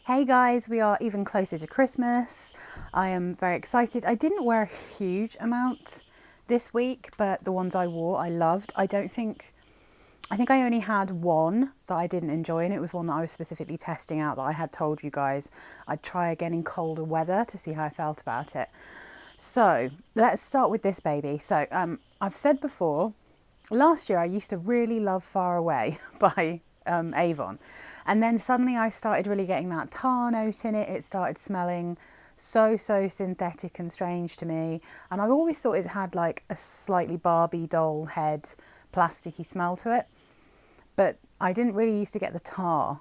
Hey guys, we are even closer to Christmas. I am very excited. I didn't wear a huge amount this week, but the ones I wore I loved. I think I only had one that I didn't enjoy, and it was one that I was specifically testing out that I had told you guys I'd try again in colder weather to see how I felt about it. So let's start with this baby. I've said before, last year I used to really love Far Away by Avon, and then suddenly I started really getting that tar note in it. It started smelling so synthetic and strange to me, and I always thought it had like a slightly Barbie doll head plasticky smell to it, but I didn't really used to get the tar.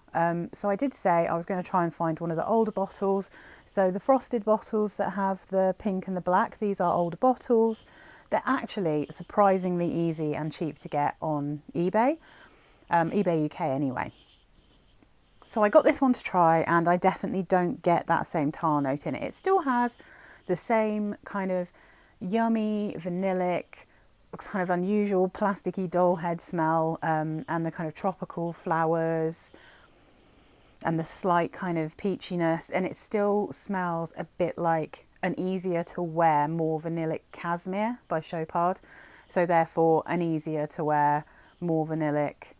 So I did say I was going to try and find one of the older bottles. So the frosted bottles that have the pink and the black, these are older bottles. They're actually surprisingly easy and cheap to get on eBay, eBay UK anyway. So I got this one to try, and I definitely don't get that same tar note in it. It still has the same kind of yummy, vanillic, kind of unusual plasticky doll head smell, and the kind of tropical flowers and the slight kind of peachiness, and it still smells a bit like an easier to wear, more vanillic Cashmere by Chopard. So therefore an easier to wear, more vanillic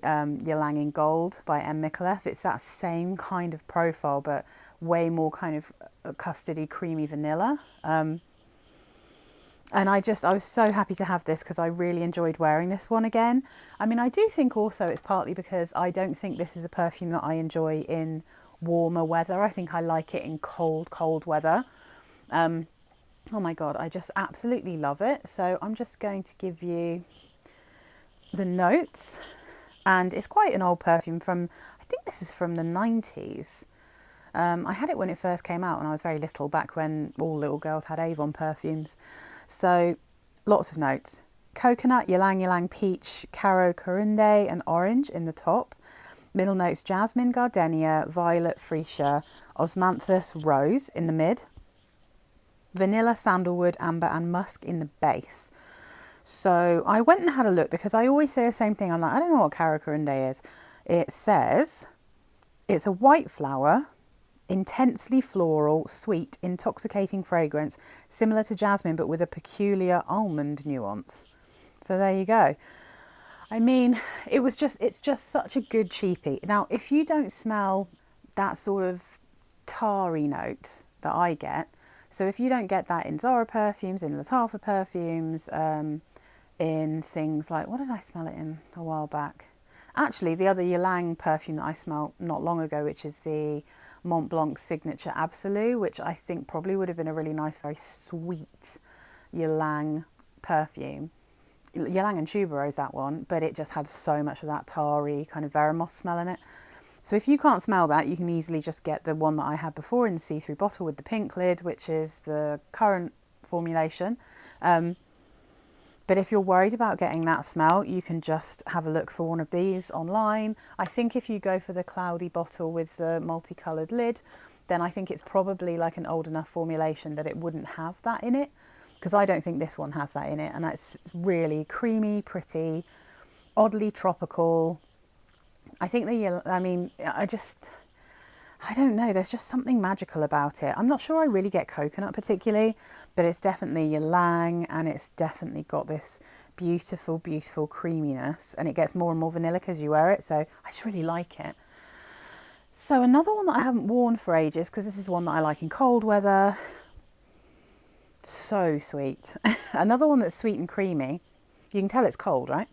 Ylang in Gold by M. Micallef. It's that same kind of profile, but way more kind of custardy, creamy vanilla. And I was so happy to have this because I really enjoyed wearing this one again. I mean, I do think also it's partly because I don't think this is a perfume that I enjoy in warmer weather. I think I like it in cold weather. Oh my God, I just absolutely love it. So I'm just going to give you the notes. And it's quite an old perfume I think this is from the 90s. I had it when it first came out when I was very little, back when all little girls had Avon perfumes. So lots of notes. Coconut, ylang ylang, peach, caro corunde and orange in the top. Middle notes jasmine, gardenia, violet, freesia, osmanthus, rose in the mid. Vanilla, sandalwood, amber and musk in the base. So I went and had a look because I always say the same thing. I'm like, I don't know what caro corunde is. It says it's a white flower, intensely floral, sweet, intoxicating fragrance, similar to jasmine, but with a peculiar almond nuance. So there you go. I mean, it's just such a good cheapie. Now, if you don't smell that sort of tarry note that I get, so if you don't get that in Zara perfumes, in Latte perfumes, in things like, what did I smell it in a while back? Actually, the other ylang perfume that I smelled not long ago, which is the Mont Blanc Signature Absolute, which I think probably would have been a really nice, very sweet ylang perfume. Ylang and Tuberose, that one, but it just had so much of that tarry kind of Veramos smell in it. So if you can't smell that, you can easily just get the one that I had before in the see-through bottle with the pink lid, which is the current formulation. But if you're worried about getting that smell, you can just have a look for one of these online. I think if you go for the cloudy bottle with the multicoloured lid, then I think it's probably like an old enough formulation that it wouldn't have that in it, because I don't think this one has that in it. And it's really creamy, pretty, oddly tropical. I think I don't know, there's just something magical about it. I'm not sure I really get coconut particularly, but it's definitely ylang, and it's definitely got this beautiful creaminess, and it gets more and more vanillic as you wear it, so I just really like it. So another one that I haven't worn for ages, because this is one that I like in cold weather. So sweet. Another one that's sweet and creamy. You can tell it's cold, right?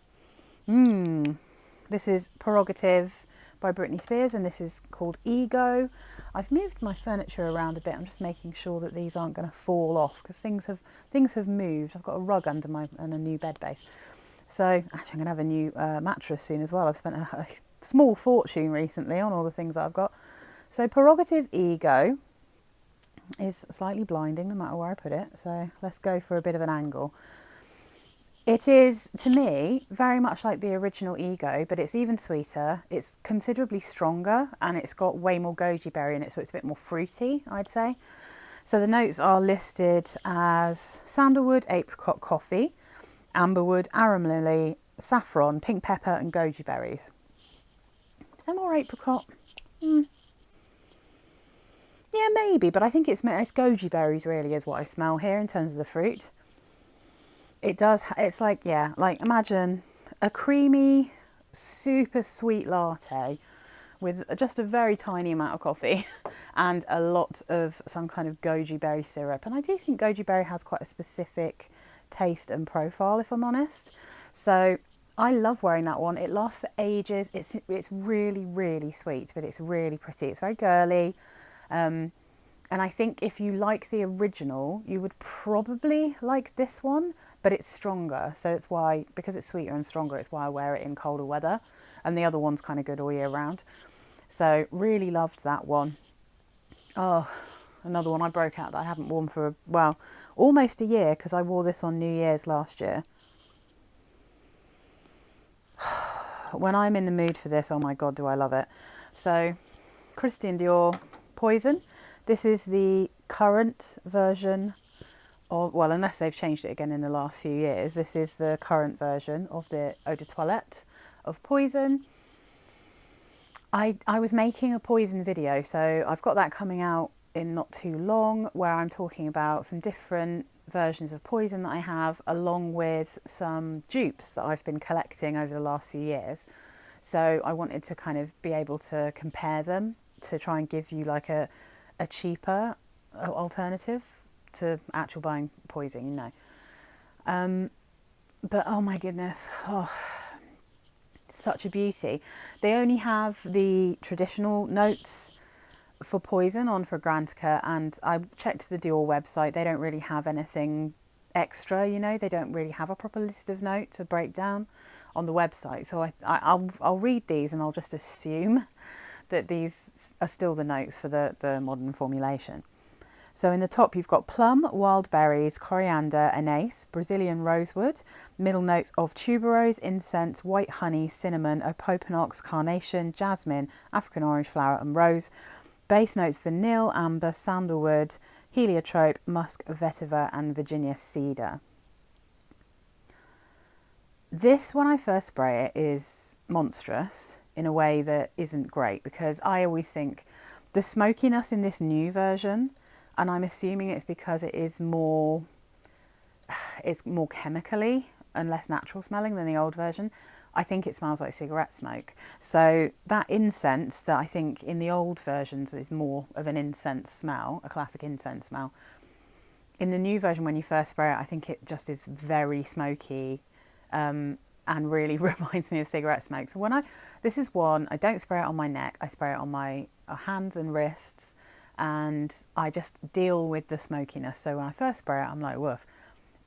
This is Prerogative by Britney Spears, and this is called Ego. I've moved my furniture around a bit. I'm just making sure that these aren't going to fall off, because things have moved. I've got a rug under and a new bed base. So actually I'm going to have a new mattress soon as well. I've spent a small fortune recently on all the things that I've got. So Prerogative Ego is slightly blinding no matter where I put it. So let's go for a bit of an angle. It is, to me, very much like the original Ego, but it's even sweeter. It's considerably stronger, and it's got way more goji berry in it, so it's a bit more fruity, I'd say. So the notes are listed as sandalwood, apricot, coffee, amberwood, arum lily, saffron, pink pepper and goji berries. Is there more apricot? Yeah, maybe, but I think it's goji berries really is what I smell here in terms of the fruit. It does, it's like, yeah, like imagine a creamy, super sweet latte with just a very tiny amount of coffee and a lot of some kind of goji berry syrup. And I do think goji berry has quite a specific taste and profile, if I'm honest. So I love wearing that one. It lasts for ages. It's really, really sweet, but it's really pretty. It's very girly. And I think if you like the original, you would probably like this one, but it's stronger. So it's why, because it's sweeter and stronger, it's why I wear it in colder weather. And the other one's kind of good all year round. So really loved that one. Oh, another one I broke out that I haven't worn for, well, almost a year, because I wore this on New Year's last year. When I'm in the mood for this, oh my God, do I love it. So Christian Dior Poison. This is the current version of, well, unless they've changed it again in the last few years, this is the current version of the eau de toilette of Poison. I was making a Poison video, so I've got that coming out in not too long, where I'm talking about some different versions of Poison that I have, along with some dupes that I've been collecting over the last few years. So I wanted to kind of be able to compare them to try and give you like a cheaper alternative to actual buying Poison, you know. But oh my goodness, oh, such a beauty. They only have the traditional notes for Poison on Fragrantica, and I checked the Dior website. They don't really have anything extra, you know. They don't really have a proper list of notes to break down on the website. So I'll read these and I'll just assume that these are still the notes for the modern formulation. So in the top you've got plum, wild berries, coriander, anise, Brazilian rosewood, middle notes of tuberose, incense, white honey, cinnamon, opopanox, carnation, jasmine, African orange flower and rose. Base notes vanilla, amber, sandalwood, heliotrope, musk, vetiver and Virginia cedar. This, when I first spray it, is monstrous in a way that isn't great, because I always think the smokiness in this new version, and I'm assuming it's because it's more chemically and less natural smelling than the old version. I think it smells like cigarette smoke. So that incense that I think in the old versions is more of an incense smell, a classic incense smell. In the new version, when you first spray it, I think it just is very smoky and really reminds me of cigarette smoke. So this is one, I don't spray it on my neck, I spray it on my hands and wrists, and I just deal with the smokiness. So when I first spray it, I'm like, woof.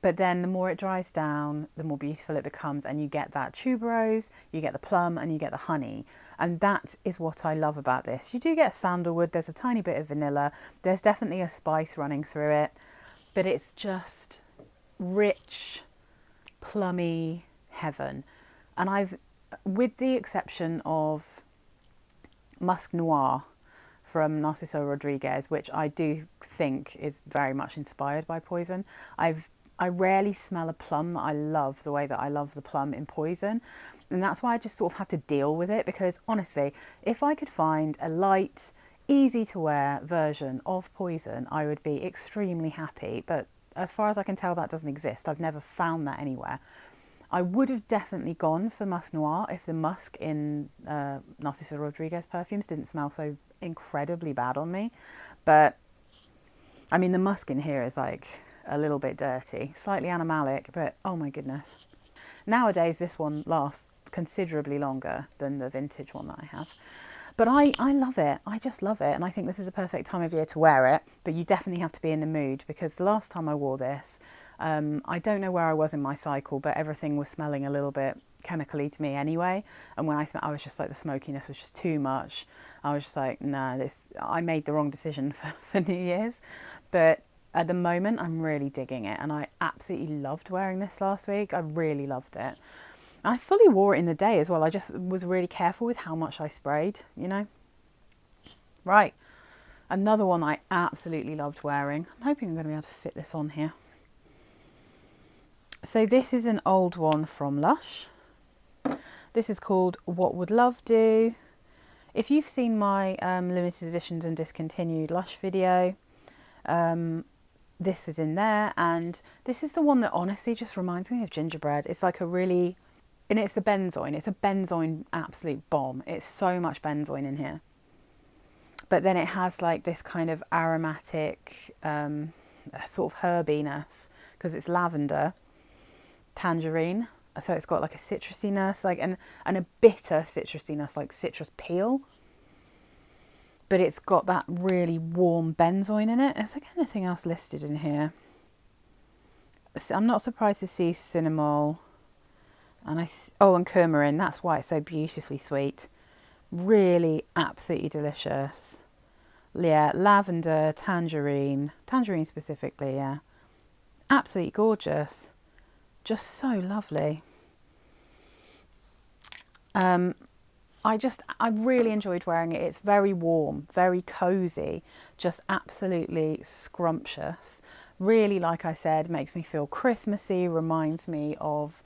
But then the more it dries down, the more beautiful it becomes, and you get that tuberose, you get the plum, and you get the honey. And that is what I love about this. You do get sandalwood, there's a tiny bit of vanilla, there's definitely a spice running through it, but it's just rich, plummy heaven. And with the exception of Musk Noir from Narciso Rodriguez, which I do think is very much inspired by Poison, I rarely smell a plum that I love the way that I love the plum in Poison. And that's why I just sort of have to deal with it, because honestly, if I could find a light, easy to wear version of Poison, I would be extremely happy. But as far as I can tell, that doesn't exist. I've never found that anywhere. I would have definitely gone for Musk Noir if the musk in Narciso Rodriguez perfumes didn't smell so incredibly bad on me. But I mean, the musk in here is like a little bit dirty, slightly animalic, but oh my goodness. Nowadays this one lasts considerably longer than the vintage one that I have. But I love it. I just love it. And I think this is a perfect time of year to wear it, but you definitely have to be in the mood, because the last time I wore this, I don't know where I was in my cycle, but everything was smelling a little bit chemically to me anyway. And when I was just like, the smokiness was just too much. I was just like, nah, I made the wrong decision for New Year's. But at the moment, I'm really digging it, and I absolutely loved wearing this last week. I really loved it. I fully wore it in the day as well. I just was really careful with how much I sprayed, you know. Right, another one I absolutely loved wearing. I'm hoping I'm going to be able to fit this on here. So this is an old one from Lush. This is called What Would Love Do? If you've seen my limited editions and discontinued Lush video, this is in there, and this is the one that honestly just reminds me of gingerbread. It's like a really, and it's the benzoin. It's a benzoin absolute bomb. It's so much benzoin in here. But then it has like this kind of aromatic sort of herbiness because it's lavender, tangerine. So it's got like a citrusiness, like and a bitter citrusiness, like citrus peel. But it's got that really warm benzoin in it. Is there anything else listed in here? So I'm not surprised to see cinnamol. And and coumarin. That's why it's so beautifully sweet. Really absolutely delicious. Yeah, lavender, tangerine specifically, yeah. Absolutely gorgeous. Just so lovely. I really enjoyed wearing it. It's very warm, very cozy, just absolutely scrumptious. Really, like I said, makes me feel Christmassy, reminds me of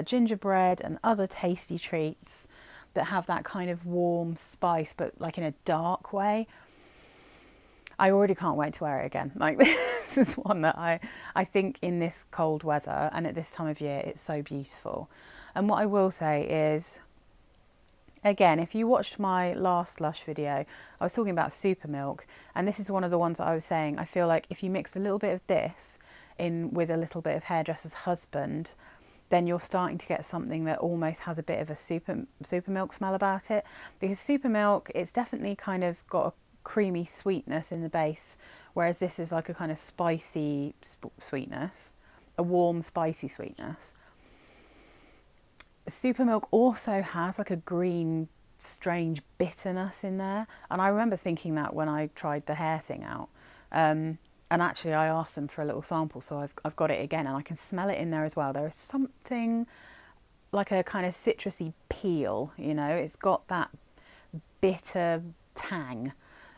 gingerbread and other tasty treats that have that kind of warm spice, but like in a dark way. I already can't wait to wear it again. Like this is one that I think in this cold weather and at this time of year, it's so beautiful. And what I will say is, again, if you watched my last Lush video, I was talking about super milk, and this is one of the ones that I was saying, I feel like if you mix a little bit of this in with a little bit of Hairdresser's Husband, then you're starting to get something that almost has a bit of a super milk smell about it. Because super milk, it's definitely kind of got a creamy sweetness in the base, whereas this is like a kind of spicy sweetness, a warm spicy sweetness. Super milk also has like a green strange bitterness in there, and I remember thinking that when I tried the hair thing out, and actually I asked them for a little sample, so I've got it again and I can smell it in there as well. There is something like a kind of citrusy peel, you know, it's got that bitter tang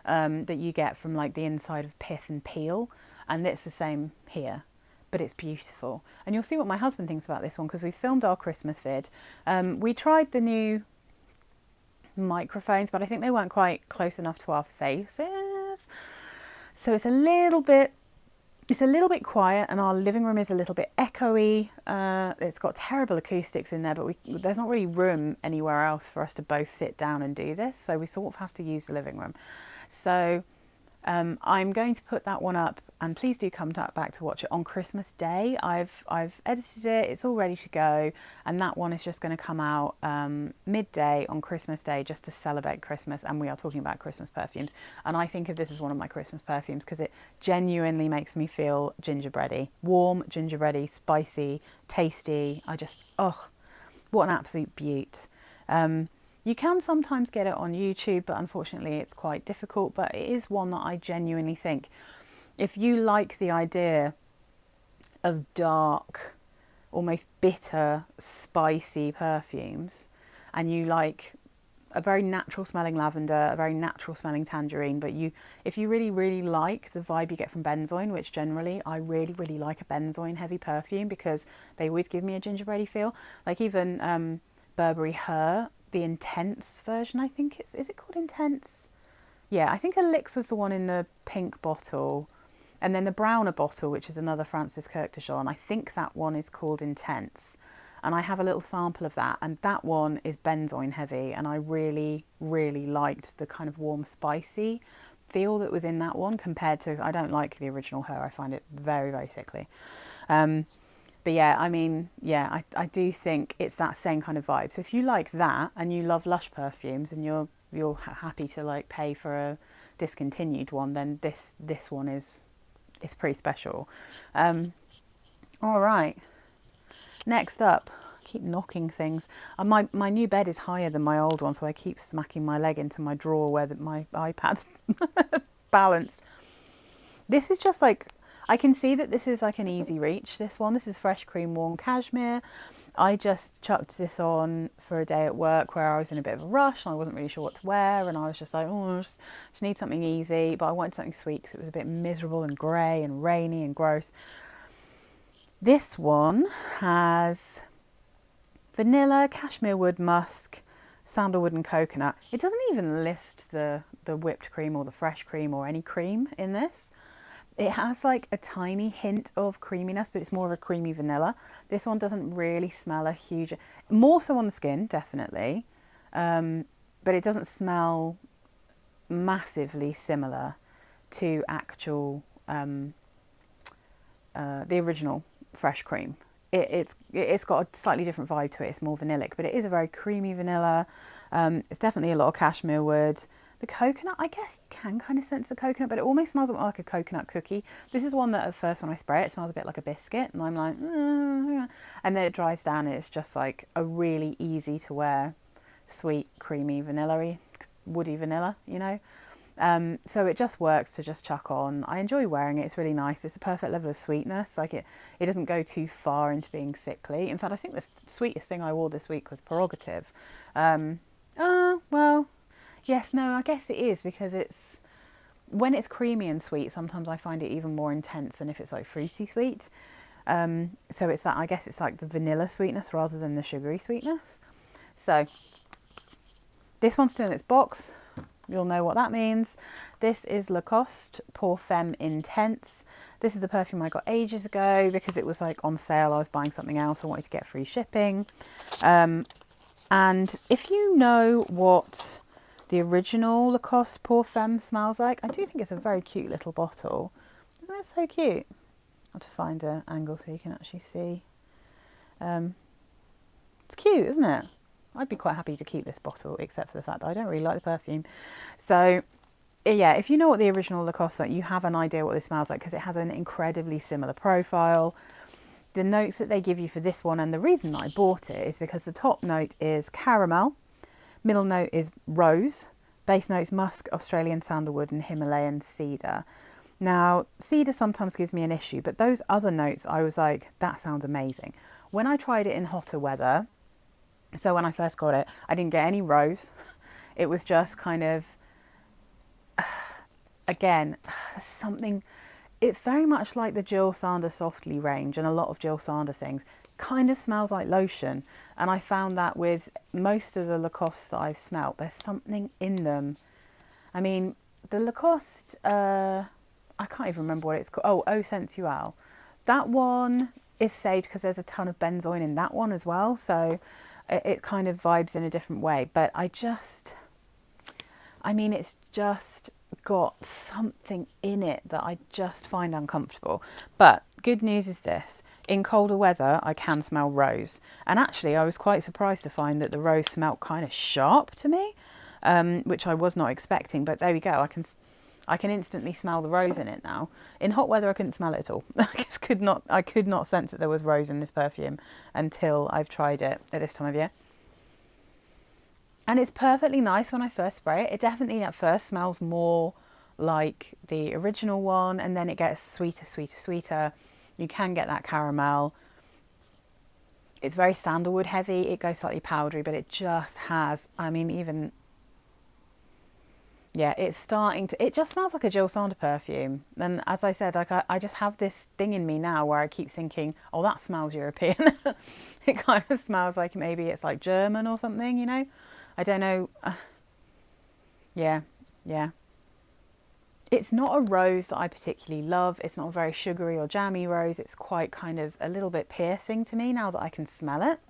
that you get from like the inside of pith and peel, and it's the same here. But it's beautiful, and you'll see what my husband thinks about this one because we filmed our Christmas vid. We tried the new microphones, but I think they weren't quite close enough to our faces, so it's a little bit quiet, and our living room is a little bit echoey. It's got terrible acoustics in there, but there's not really room anywhere else for us to both sit down and do this, so we sort of have to use the living room. So I'm going to put that one up, and please do come back to watch it on Christmas Day. I've edited it, it's all ready to go, and that one is just going to come out midday on Christmas Day just to celebrate Christmas, and we are talking about Christmas perfumes. And I think of this as one of my Christmas perfumes because it genuinely makes me feel gingerbready, warm, gingerbready, spicy, tasty. Oh, what an absolute beaut. You can sometimes get it on YouTube, but unfortunately it's quite difficult. But it is one that I genuinely think, if you like the idea of dark, almost bitter, spicy perfumes, and you like a very natural smelling lavender, a very natural smelling tangerine, but if you really, really like the vibe you get from benzoin, which generally I really, really like a benzoin heavy perfume because they always give me a gingerbready feel. Like even Burberry Her, the Intense version, I think is it called Intense? Yeah, I think Elixir's the one in the pink bottle, and then the browner bottle, which is another Francis Kirk de Jean, I think that one is called Intense, and I have a little sample of that, and that one is benzoin heavy, and I really, really liked the kind of warm spicy feel that was in that one compared to, I don't like the original Her, I find it very, very sickly. But yeah, I mean, yeah, I do think it's that same kind of vibe. So if you like that and you love Lush perfumes and you're happy to like pay for a discontinued one, then this one is pretty special. All right, next up, I keep knocking things. My new bed is higher than my old one, so I keep smacking my leg into my drawer where my iPad's balanced. This is just like, I can see that this is like an easy reach, this one. This is Fresh Cream Worn Cashmere. I just chucked this on for a day at work where I was in a bit of a rush and I wasn't really sure what to wear, and I was just like, oh, I just need something easy, but I wanted something sweet because it was a bit miserable and grey and rainy and gross. This one has vanilla, cashmere wood, musk, sandalwood and coconut. It doesn't even list the whipped cream or the fresh cream or any cream in this. It has like a tiny hint of creaminess, but it's more of a creamy vanilla. This one doesn't really smell a huge, more so on the skin, definitely. But it doesn't smell massively similar to actual, the original fresh cream. It's got a slightly different vibe to it. It's more vanillic, but it is a very creamy vanilla. It's definitely a lot of cashmere wood. The coconut, I guess you can kind of sense the coconut, but it almost smells like a coconut cookie. This is one that at first when I spray it, it smells a bit like a biscuit, and I'm like, and then it dries down and it's just like a really easy to wear, sweet, creamy, vanilla-y, woody vanilla, you know. So it just works to just chuck on. I enjoy wearing it. It's really nice. It's a perfect level of sweetness. Like it doesn't go too far into being sickly. In fact, I think the sweetest thing I wore this week was Prerogative. Well, yes, no, I guess it is, because it's, when it's creamy and sweet, sometimes I find it even more intense than if it's like fruity sweet. So it's that, I guess it's like the vanilla sweetness rather than the sugary sweetness. So this one's still in its box. You'll know what that means. This is Lacoste Pour Femme Intense. This is a perfume I got ages ago because it was like on sale. I was buying something else. I wanted to get free shipping. And if you know what the original Lacoste Pour Femme smells like, I do think it's a very cute little bottle. Isn't it so cute? I'll have to find an angle so you can actually see. It's cute, isn't it? I'd be quite happy to keep this bottle, except for the fact that I don't really like the perfume. So yeah, if you know what the original Lacoste was, you have an idea what this smells like, because it has an incredibly similar profile. The notes that they give you for this one, and the reason that I bought it is because the top note is caramel, middle note is rose, base notes musk, Australian sandalwood and Himalayan cedar. Now, cedar sometimes gives me an issue, but those other notes, I was like, that sounds amazing. When I tried it in hotter weather, so when I first got it, I didn't get any rose. It was just kind of, again, something, it's very much like the Jill Sander Softly range, and a lot of Jill Sander things kind of smells like lotion. And I found that with most of the Lacoste that I've smelt, there's something in them. I mean, the Lacoste, I can't even remember what it's called. Oh, Eau Sensuelle. That one is saved because there's a ton of benzoin in that one as well. So it kind of vibes in a different way. But I mean, it's just got something in it that I just find uncomfortable. But good news is this. In colder weather, I can smell rose. And actually, I was quite surprised to find that the rose smelled kind of sharp to me, which I was not expecting. But there we go. I can instantly smell the rose in it now. In hot weather, I couldn't smell it at all. I could not sense that there was rose in this perfume until I've tried it at this time of year. And it's perfectly nice when I first spray it. It definitely at first smells more like the original one, and then it gets sweeter, sweeter, sweeter. You can get that caramel. It's very sandalwood heavy. It goes slightly powdery, but it just has, I mean, even, yeah, it's starting to, it just smells like a Jill Sander perfume. And as I said, like I just have this thing in me now where I keep thinking, oh, that smells European. It kind of smells like maybe it's like German or something, you know? I don't know. Yeah. It's not a rose that I particularly love. It's not a very sugary or jammy rose. It's quite kind of a little bit piercing to me now that I can smell it.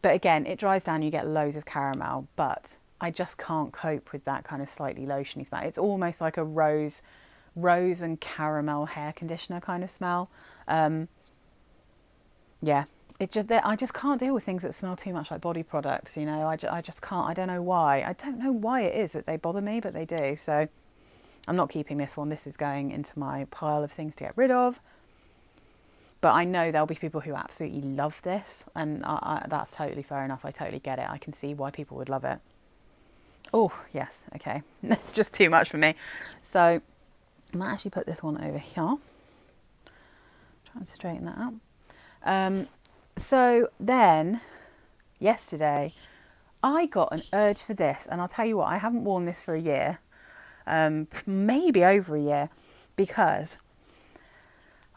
But again, it dries down, you get loads of caramel, but I just can't cope with that kind of slightly lotiony smell. It's almost like a rose and caramel hair conditioner kind of smell. Yeah. I just can't deal with things that smell too much like body products, you know. I just can't. I don't know why. I don't know why it is that they bother me, but they do. So I'm not keeping this one. This is going into my pile of things to get rid of. But I know there'll be people who absolutely love this, and that's totally fair enough. I totally get it. I can see why people would love it. Oh, yes. Okay. That's just too much for me. So I might actually put this one over here. Try and straighten that out. So then, yesterday, I got an urge for this. And I'll tell you what, I haven't worn this for a year. Maybe over a year. Because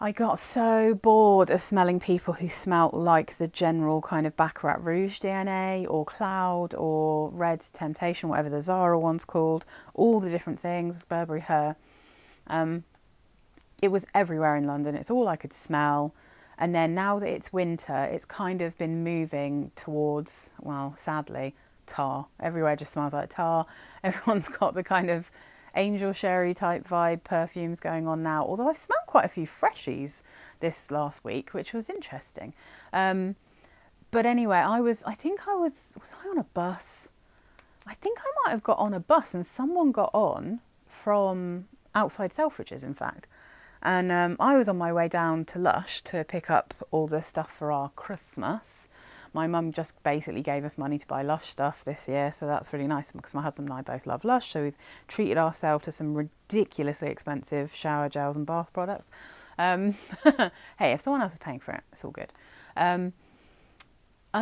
I got so bored of smelling people who smelt like the general kind of Baccarat Rouge DNA or Cloud or Red Temptation, whatever the Zara one's called, all the different things, Burberry Her. It was everywhere in London. It's all I could smell. And then now that it's winter, it's kind of been moving towards, well, sadly, tar. Everywhere just smells like tar. Everyone's got the kind of angel sherry type vibe perfumes going on now. Although I smelled quite a few freshies this last week, which was interesting. But anyway, was I on a bus? I think I might have got on a bus and someone got on from outside Selfridges, in fact. And I was on my way down to Lush to pick up all the stuff for our Christmas. My mum just basically gave us money to buy Lush stuff this year, so that's really nice because my husband and I both love Lush, so we've treated ourselves to some ridiculously expensive shower gels and bath products. Hey, if someone else is paying for it, it's all good. And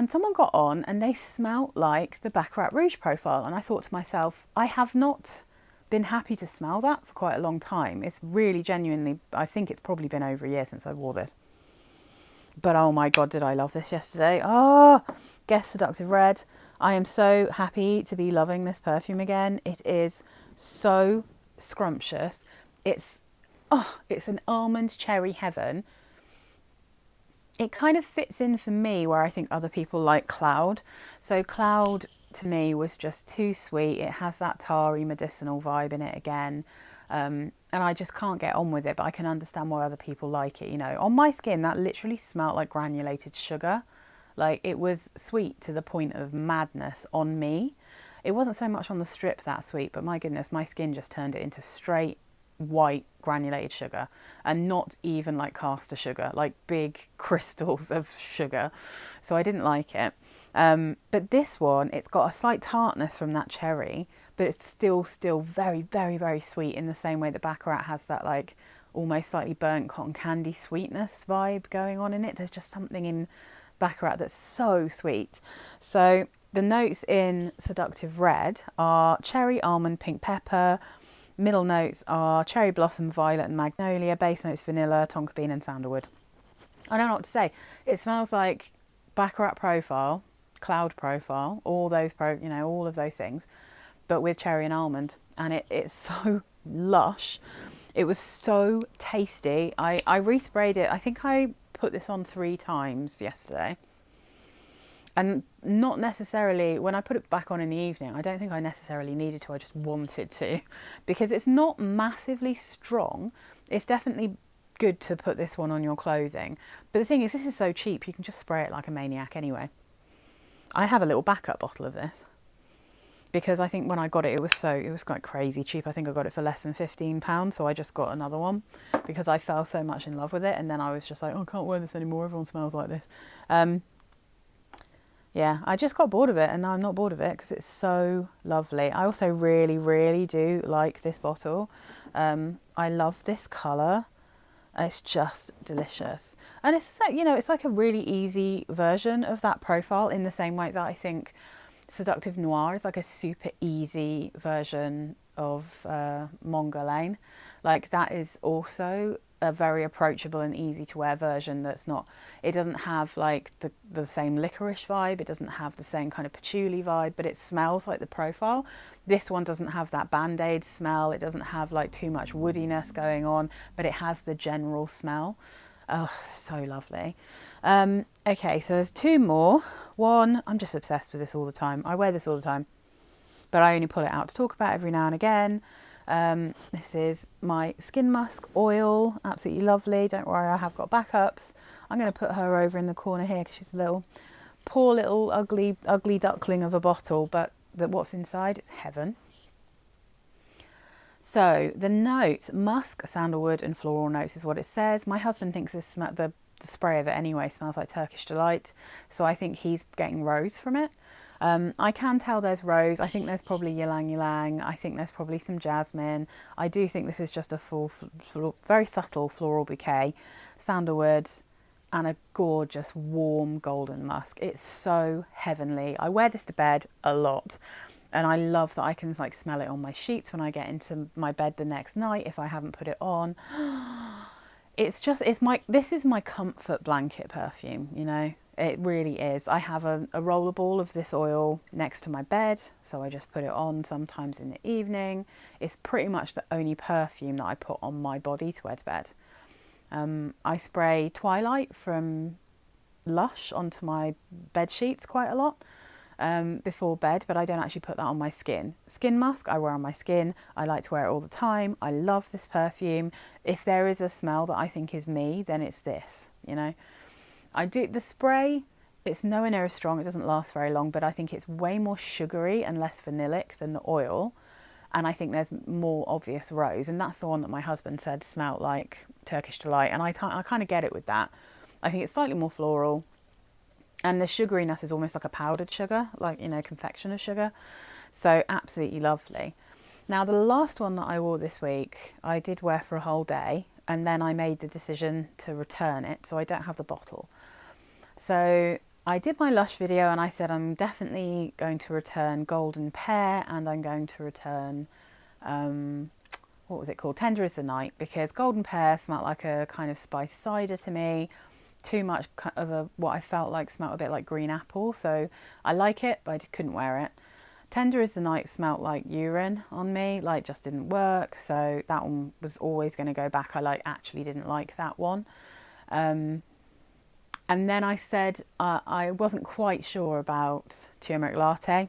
someone got on and they smelt like the Baccarat Rouge profile, and I thought to myself, I have not been happy to smell that for quite a long time. It's really genuinely, I think it's probably been over a year since I wore this. But oh my God, did I love this yesterday. Oh, guess Seductive Red. I am so happy to be loving this perfume again. It is so scrumptious. It's an almond cherry heaven. It kind of fits in for me where I think other people like Cloud. So Cloud to me was just too sweet. It has that tarry medicinal vibe in it again. And I just can't get on with it, but I can understand why other people like it. You know, on my skin, that literally smelled like granulated sugar. Like, it was sweet to the point of madness on me. It wasn't so much on the strip that sweet, but my goodness, my skin just turned it into straight white granulated sugar, and not even like caster sugar, like big crystals of sugar. So I didn't like it. But this one, it's got a slight tartness from that cherry, but it's still very, very, very sweet in the same way that Baccarat has that like almost slightly burnt cotton candy sweetness vibe going on in it. There's just something in Baccarat that's so sweet. So the notes in Seductive Red are cherry, almond, pink pepper. Middle notes are cherry blossom, violet and magnolia. Base notes vanilla, tonka bean and sandalwood. I don't know what to say. It smells like Baccarat profile, Cloud profile, all those all of those things, but with cherry and almond, and it's so lush. It was so tasty. I resprayed it. I think I put this on 3 times yesterday, and not necessarily when I put it back on in the evening. I don't think I necessarily needed to. I just wanted to, because it's not massively strong. It's definitely good to put this one on your clothing, but the thing is, this is so cheap, you can just spray it like a maniac anyway. I have a little backup bottle of this because I think when I got it, it was quite crazy cheap. I think I got it for less than £15, so I just got another one because I fell so much in love with it, and then I was just like, oh, I can't wear this anymore, everyone smells like this. Yeah, I just got bored of it, and now I'm not bored of it because it's so lovely. I also really, really do like this bottle. I love this colour. It's just delicious. And it's like, it's like a really easy version of that profile, in the same way that I think Seductive Noir is like a super easy version of Mongolane. Like, that is also a very approachable and easy to wear version that's not, it doesn't have like the same licorice vibe, it doesn't have the same kind of patchouli vibe, but it smells like the profile. This one doesn't have that band-aid smell, it doesn't have like too much woodiness going on, but it has the general smell. Oh, so lovely. Okay, so there's 2 more. One, I'm just obsessed with this all the time. I wear this all the time, but I only pull it out to talk about every now and again. This is my Skin Musk oil, absolutely lovely. Don't worry, I have got backups. I'm going to put her over in the corner here because she's a little, poor little ugly duckling of a bottle, but what's inside, it's heaven. So the notes, musk, sandalwood and floral notes is what it says. My husband thinks the spray of it anyway smells like Turkish Delight, so I think he's getting rose from it. I can tell there's rose. I think there's probably ylang ylang. I think there's probably some jasmine. I do think this is just a full, very subtle floral bouquet, sandalwood, and a gorgeous warm golden musk. It's so heavenly. I wear this to bed a lot, and I love that I can like smell it on my sheets when I get into my bed the next night if I haven't put it on. this is my comfort blanket perfume, you know. It really is. I have a rollerball of this oil next to my bed, so I just put it on sometimes in the evening. It's pretty much the only perfume that I put on my body to wear to bed. I spray Twilight from Lush onto my bed sheets quite a lot before bed, but I don't actually put that on my skin. Skin Musk I wear on my skin. I like to wear it all the time. I love this perfume. If there is a smell that I think is me, then it's this, you know. I do the spray, it's nowhere near as strong, it doesn't last very long, but I think it's way more sugary and less vanillic than the oil. And I think there's more obvious rose, and that's the one that my husband said smelled like Turkish Delight, and I kind of get it with that. I think it's slightly more floral, and the sugariness is almost like a powdered sugar, like, you know, confectioner's sugar. So absolutely lovely. Now the last one that I wore this week, I did wear for a whole day, and then I made the decision to return it, so I don't have the bottle. So I did my Lush video and I said I'm definitely going to return Golden Pear, and I'm going to return, what was it called? Tender as the Night, because Golden Pear smelled like a kind of spiced cider to me. Too much of what I felt like smelled a bit like green apple, so I like it, but I couldn't wear it. Tender as the Night smelled like urine on me, like just didn't work, so that one was always going to go back. I actually didn't like that one. And then I said I wasn't quite sure about Turmeric Latte.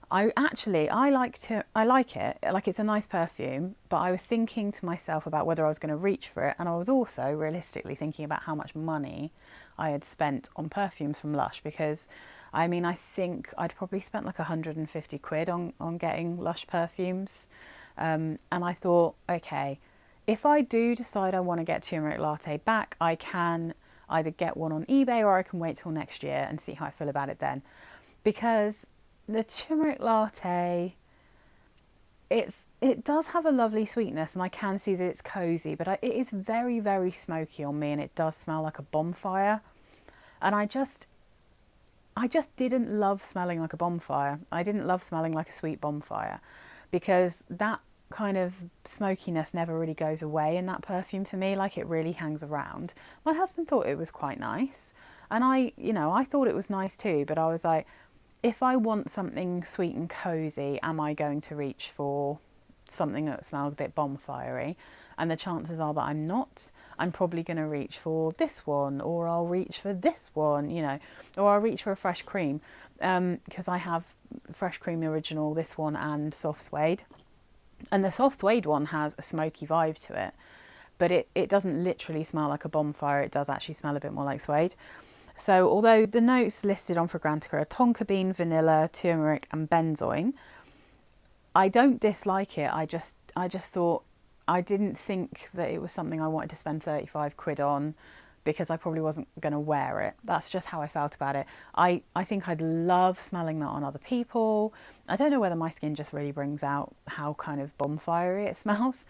I like it, like it's a nice perfume, but I was thinking to myself about whether I was going to reach for it, and I was also realistically thinking about how much money I had spent on perfumes from Lush, because I mean, I think I'd probably spent like 150 quid on getting Lush perfumes, and I thought, okay, if I do decide I want to get Turmeric Latte back, I can either get one on eBay or I can wait till next year and see how I feel about it then. Because the Turmeric Latte, it does have a lovely sweetness, and I can see that it's cozy, but it is very, very smoky on me, and it does smell like a bonfire. And I just didn't love smelling like a bonfire. I didn't love smelling like a sweet bonfire, because that kind of smokiness never really goes away in that perfume for me. Like, it really hangs around. My husband thought it was quite nice, and I thought it was nice too, but I was like, if I want something sweet and cozy, am I going to reach for something that smells a bit bonfirey? And the chances are that I'm not. I'm probably going to reach for this one, or I'll reach for this one, you know, or I'll reach for a Fresh Cream, because I have Fresh Cream Original, this one, and Soft Suede. And the Soft Suede one has a smoky vibe to it, but it doesn't literally smell like a bonfire. It does actually smell a bit more like suede. So although the notes listed on Fragrantica are tonka bean, vanilla, turmeric and benzoin, I don't dislike it. I just thought, I didn't think that it was something I wanted to spend 35 quid on, because I probably wasn't going to wear it. That's just how I felt about it. I think I'd love smelling that on other people. I don't know whether my skin just really brings out how kind of bonfirey it smells.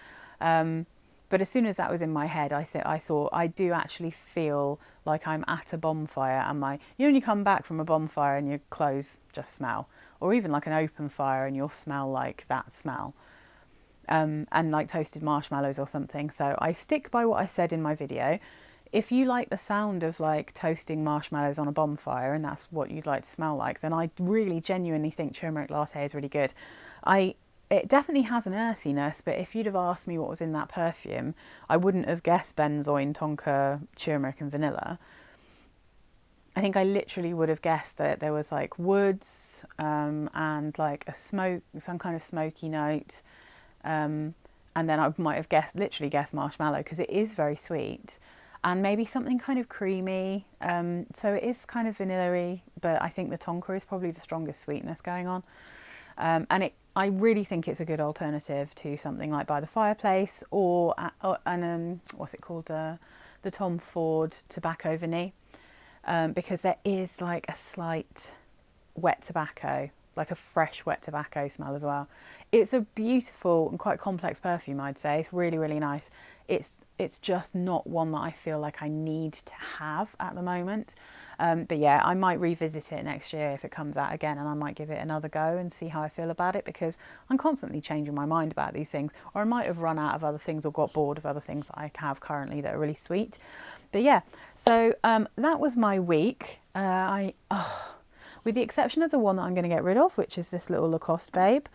But as soon as that was in my head, I thought I do actually feel like I'm at a bonfire, and you know, when you come back from a bonfire and your clothes just smell, or even like an open fire and you'll smell like that smell. And like toasted marshmallows or something. So I stick by what I said in my video. If you like the sound of like toasting marshmallows on a bonfire, and that's what you'd like to smell like, then I really genuinely think Turmeric Latte is really good. It definitely has an earthiness, but if you'd have asked me what was in that perfume, I wouldn't have guessed benzoin, tonka, turmeric and vanilla. I think I literally would have guessed that there was like woods, and like some kind of smoky note. And then I might have literally guessed marshmallow, because it is very sweet, and maybe something kind of creamy. So it is kind of vanilla-y, but I think the tonka is probably the strongest sweetness going on. And I really think it's a good alternative to something like By the Fireplace, or what's it called, the Tom Ford Tobacco Vanille, because there is like a slight wet tobacco, like a fresh wet tobacco smell as well. It's a beautiful and quite complex perfume, I'd say. It's really, really nice. It's it's just not one that I feel like I need to have at the moment. But yeah, I might revisit it next year if it comes out again, and I might give it another go and see how I feel about it, because I'm constantly changing my mind about these things, or I might have run out of other things or got bored of other things that I have currently that are really sweet. But yeah, so that was my week. With the exception of the one that I'm going to get rid of, which is this little Lacoste babe,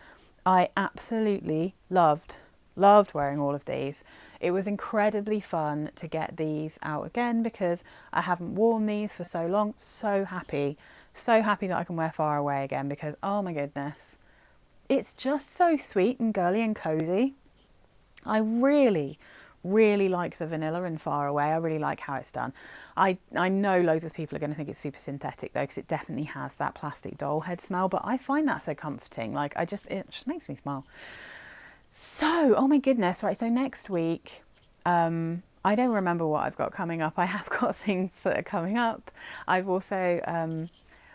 I absolutely loved wearing all of these. It was incredibly fun to get these out again because I haven't worn these for so long. So happy that I can wear Far Away again, because oh my goodness, it's just so sweet and girly and cozy. I really like the vanilla in Far Away. I really like how it's done. I know loads of people are going to think it's super synthetic though, because it definitely has that plastic doll head smell, but I find that so comforting. Like it just makes me smile. So, oh my goodness, right, so next week, I don't remember what I've got coming up. I have got things that are coming up. I've also,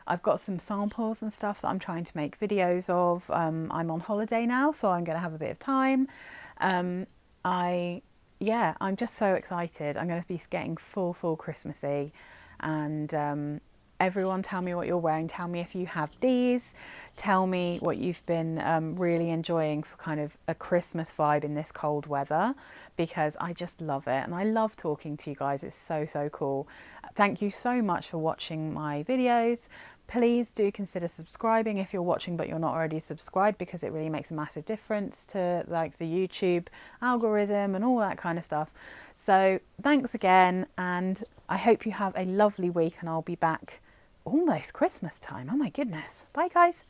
I've got some samples and stuff that I'm trying to make videos of. I'm on holiday now, so I'm going to have a bit of time. Yeah, I'm just so excited. I'm going to be getting full Christmassy, and everyone tell me what you're wearing. Tell me if you have these. Tell me what you've been really enjoying for kind of a Christmas vibe in this cold weather, because I just love it, and I love talking to you guys. It's so cool. Thank you so much for watching my videos. Please do consider subscribing if you're watching but you're not already subscribed, because it really makes a massive difference to like the YouTube algorithm and all that kind of stuff. So thanks again, and I hope you have a lovely week, and I'll be back almost Christmas time. Oh my goodness. Bye guys.